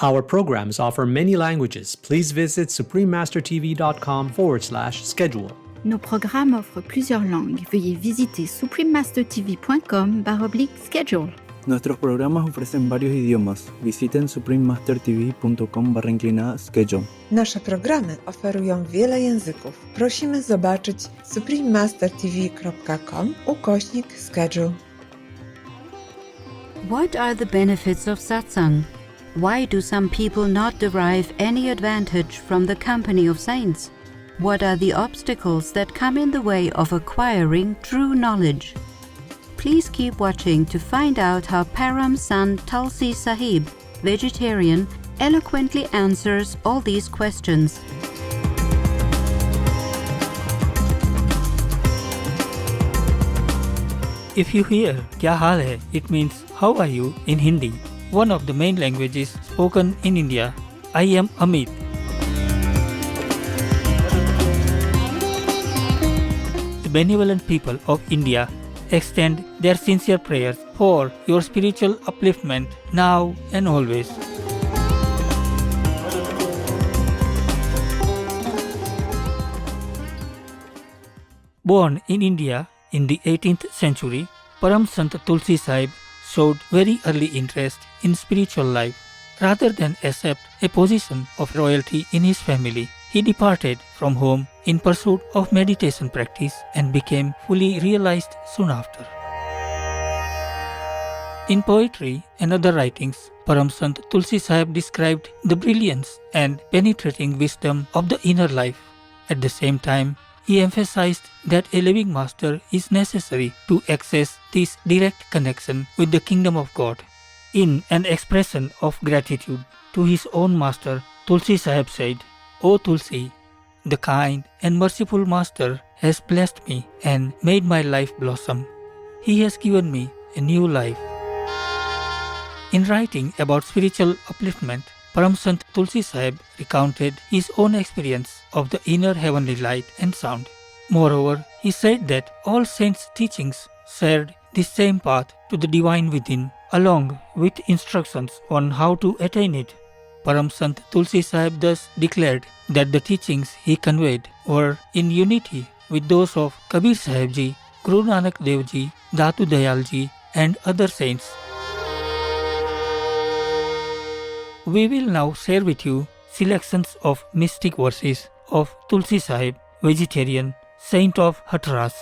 Our programs offer many languages. Please visit suprememastertv.com/schedule. Nos programmes offrent plusieurs langues. Veuillez visiter suprememastertv.com/schedule. Nuestros programas ofrecen varios idiomas. Visiten suprememastertv.com/schedule. Nasze programy oferują wiele języków. Prosimy zobaczyć suprememastertv.com/schedule. What are the benefits of Satsang? Why do some people not derive any advantage from the company of saints? What are the obstacles that come in the way of acquiring true knowledge? Please keep watching to find out how Param's son Tulsi Sahib, vegetarian, eloquently answers all these questions. If you hear "Kya haal hai?" it means "How are you?" in Hindi, one of the main languages spoken in India. I am Amit. The benevolent people of India extend their sincere prayers for your spiritual upliftment now and always. Born in India in the 18th century, Param Sant Tulsi Sahib showed very early interest in spiritual life. Rather than accept a position of royalty in his family, he departed from home in pursuit of meditation practice and became fully realized soon after. In poetry and other writings, Param Sant Tulsi Sahib described the brilliance and penetrating wisdom of the inner life. At the same time, he emphasized that a living master is necessary to access this direct connection with the kingdom of God. In an expression of gratitude to his own master, Tulsi Sahib said, "O Tulsi, the kind and merciful master has blessed me and made my life blossom. He has given me a new life." In writing about spiritual upliftment, Param Sant Tulsi Sahib recounted his own experience of the inner heavenly light and sound. Moreover, he said that all saints' teachings shared the same path to the divine within, along with instructions on how to attain it. Param Sant Tulsi Sahib thus declared that the teachings he conveyed were in unity with those of Kabir Sahib Ji, Guru Nanak Dev Ji, Datu Dayal Ji, and other saints. We will now share with you selections of mystic verses of Tulsi Sahib, vegetarian, saint of Hathras.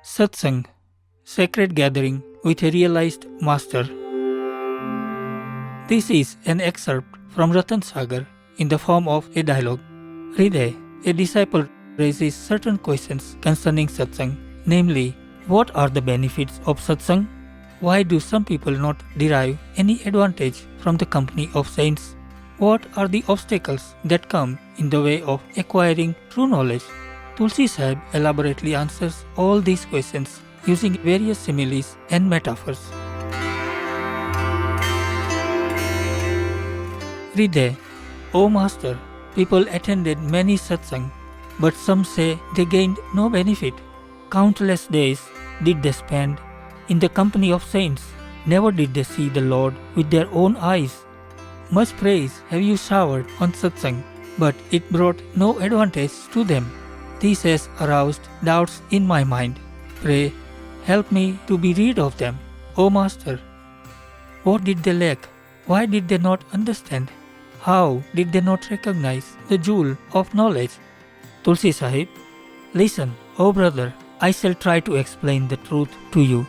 Satsang, sacred gathering with a realized master. This is an excerpt from Ratan Sagar in the form of a dialogue. Hriday, a disciple raises certain questions concerning Satsang, namely, what are the benefits of Satsang? Why do some people not derive any advantage from the company of saints? What are the obstacles that come in the way of acquiring true knowledge? Tulsi Sahib elaborately answers all these questions using various similes and metaphors. Hriday, O Master, people attended many satsang, but some say they gained no benefit. Countless days did they spend in the company of saints. Never did they see the Lord with their own eyes. Much praise have you showered on satsang, but it brought no advantage to them. This has aroused doubts in my mind. Pray, help me to be rid of them, O Master. What did they lack? Why did they not understand? How did they not recognize the jewel of knowledge? Tulsi Sahib, listen, O brother, I shall try to explain the truth to you.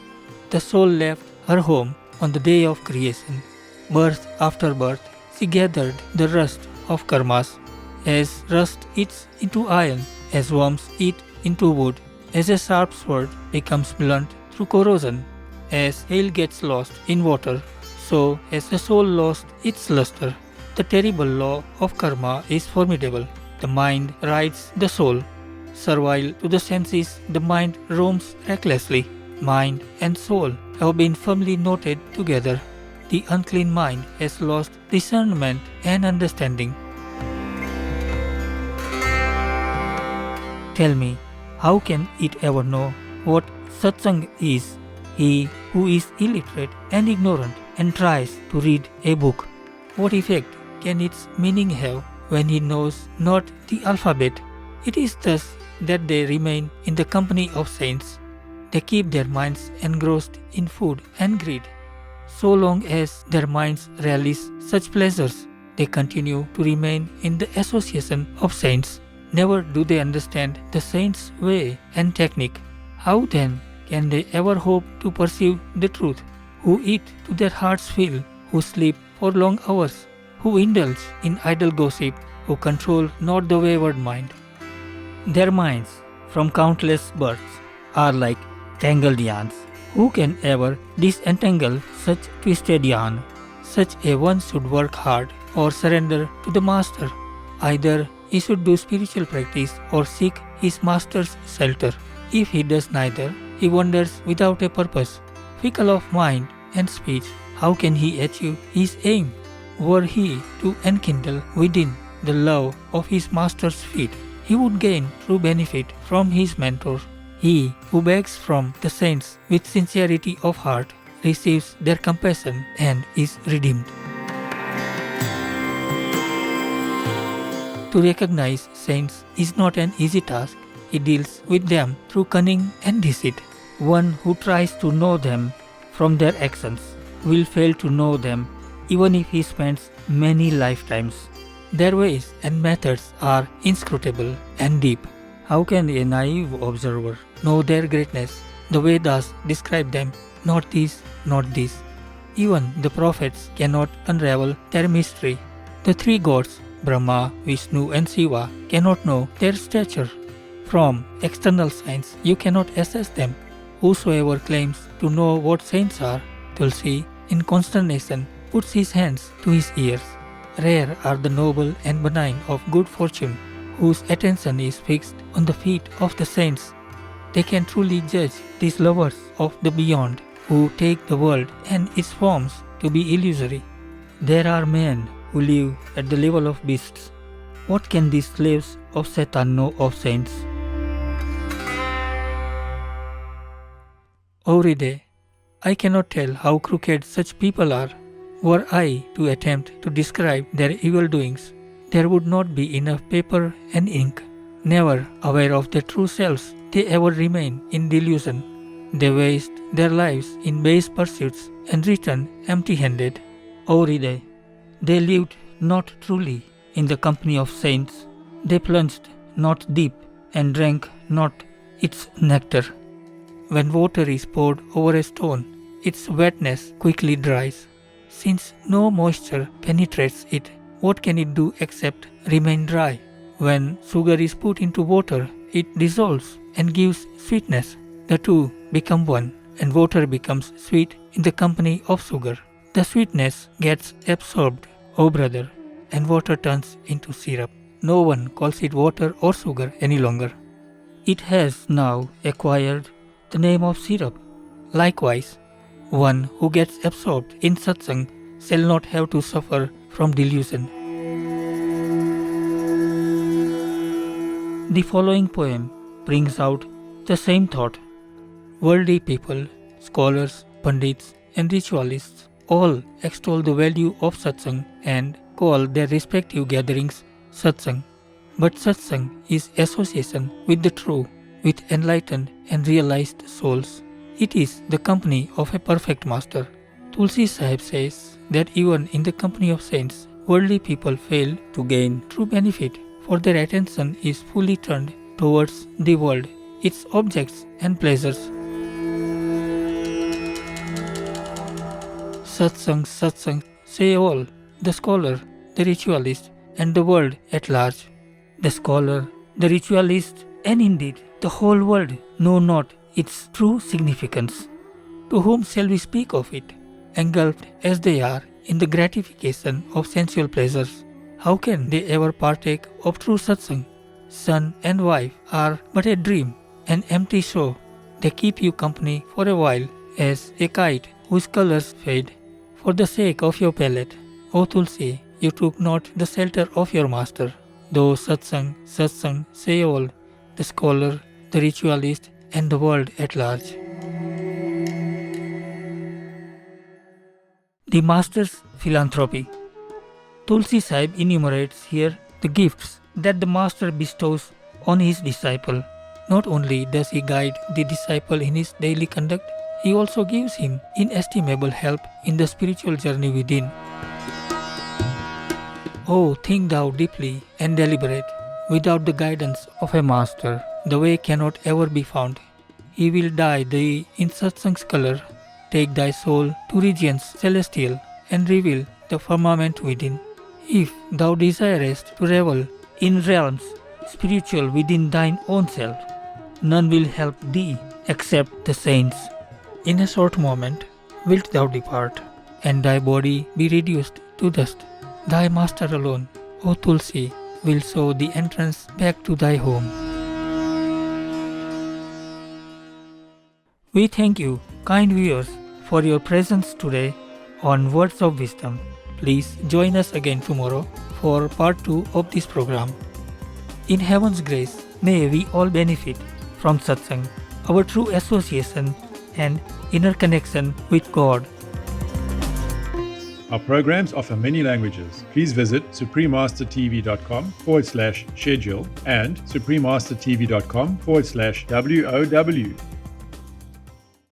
The soul left her home on the day of creation. Birth after birth, she gathered the rust of karmas. As rust eats into iron, as worms eat into wood, as a sharp sword becomes blunt through corrosion, as hail gets lost in water, so has the soul lost its luster. The terrible law of karma is formidable. The mind rides the soul. Servile to the senses, the mind roams recklessly. Mind and soul have been firmly knotted together. The unclean mind has lost discernment and understanding. Tell me, how can it ever know what satsang is? He who is illiterate and ignorant and tries to read a book, what effect can its meaning have when he knows not the alphabet? It is thus that they remain in the company of saints. They keep their minds engrossed in food and greed. So long as their minds relish such pleasures, they continue to remain in the association of saints. Never do they understand the saints' way and technique. How then can they ever hope to perceive the truth? Who eat to their heart's fill, who sleep for long hours, who indulge in idle gossip, who control not the wayward mind. Their minds, from countless births, are like tangled yarns. Who can ever disentangle such twisted yarn? Such a one should work hard or surrender to the master. Either he should do spiritual practice or seek his master's shelter. If he does neither, he wanders without a purpose. Fickle of mind and speech, how can he achieve his aim? Were he to enkindle within the love of his master's feet, he would gain true benefit from his mentor. He who begs from the saints with sincerity of heart receives their compassion and is redeemed. To recognize saints is not an easy task. He deals with them through cunning and deceit. One who tries to know them from their actions will fail to know them even if he spends many lifetimes. Their ways and methods are inscrutable and deep. How can a naive observer know their greatness? The Vedas describe them, not this, not this. Even the prophets cannot unravel their mystery. The three gods, Brahma, Vishnu and Shiva, cannot know their stature. From external signs you cannot assess them. Whosoever claims to know what saints are, Tulsi, in consternation, puts his hands to his ears. Rare are the noble and benign of good fortune, whose attention is fixed on the feet of the saints. They can truly judge these lovers of the beyond, who take the world and its forms to be illusory. There are men who live at the level of beasts. What can these slaves of Satan know of saints? O Hriday, I cannot tell how crooked such people are. Were I to attempt to describe their evil doings, there would not be enough paper and ink. Never aware of their true selves, they ever remain in delusion. They waste their lives in base pursuits and return empty-handed. O Hriday, they lived not truly in the company of saints. They plunged not deep and drank not its nectar. When water is poured over a stone, its wetness quickly dries. Since no moisture penetrates it, what can it do except remain dry? When sugar is put into water, it dissolves and gives sweetness. The two become one, and water becomes sweet in the company of sugar. The sweetness gets absorbed, O brother, and water turns into syrup. No one calls it water or sugar any longer. It has now acquired the name of syrup. Likewise, one who gets absorbed in satsang shall not have to suffer from delusion. The following poem brings out the same thought. Worldly people, scholars, pandits, and ritualists all extol the value of satsang and call their respective gatherings satsang. But satsang is association with the true, with enlightened and realized souls. It is the company of a perfect master. Tulsi Sahib says that even in the company of saints, worldly people fail to gain true benefit, for their attention is fully turned towards the world, its objects and pleasures. Satsang, satsang, say all, the scholar, the ritualist, and the world at large. The scholar, the ritualist, and indeed the whole world know not its true significance. To whom shall we speak of it? Engulfed as they are in the gratification of sensual pleasures, how can they ever partake of true satsang? Son and wife are but a dream, an empty show. They keep you company for a while, as a kite whose colors fade. For the sake of your palate, O Tulsi, you took not the shelter of your master. Though satsang, satsang, say all, the scholar, the ritualist, and the world at large. The Master's philanthropy. Tulsi Sahib enumerates here the gifts that the Master bestows on his disciple. Not only does he guide the disciple in his daily conduct, he also gives him inestimable help in the spiritual journey within. Oh, think thou deeply and deliberate. Without the guidance of a Master, the way cannot ever be found. He will dye thee in Satsang's color, take thy soul to regions celestial, and reveal the firmament within. If thou desirest to revel in realms spiritual within thine own self, none will help thee except the saints. In a short moment wilt thou depart, and thy body be reduced to dust. Thy Master alone, O Tulsi, will show the entrance back to thy home. We thank you, kind viewers, for your presence today on Words of Wisdom. Please join us again tomorrow for part 2 of this program. In Heaven's grace, may we all benefit from Satsang, our true association and inner connection with God. Our programs offer many languages. Please visit suprememastertv.com/schedule and suprememastertv.com/WOW.